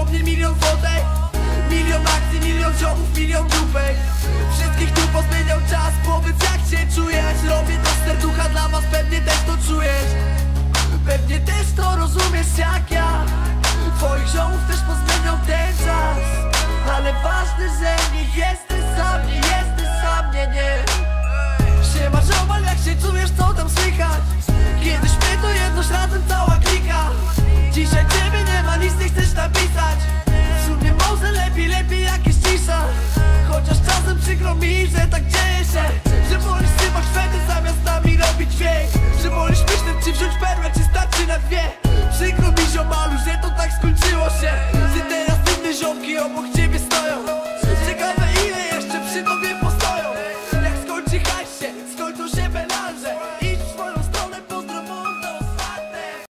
dosłownie milion fotek, milion akcji, milion ziomów, milion dupek. Wszystkich tu pozmieniał czas, powiedz jak się czujesz. Robię to z serducha dla was, pewnie też to czujesz. Pewnie też to rozumiesz jak ja. Twoich ziomów też pozmieniał ten czas. Ale ważne, że nie jesteś sam, nie jesteś sam, nie. Siema ziomal, jak się czujesz, co tam słychać? Kiedyś my to jedność razem cała klika. Dzisiaj ciebie nie ma, nic nie chcesz napisać. W sumie może lepiej jak jest cisza. Chociaż czasem przykro mi, że tak dzieje się. Że wolisz trzymać szwedy zamiast nami robić dźwięk. Że wolisz myśleć, czy wziąć perłę, czy starczy na dwie. Przykro mi ziomalu, że to tak skończyło się. Że teraz inne ziomki obok ciebie stoją. Ciekawe ile jeszcze przy tobie postoją. Jak skończy hajs,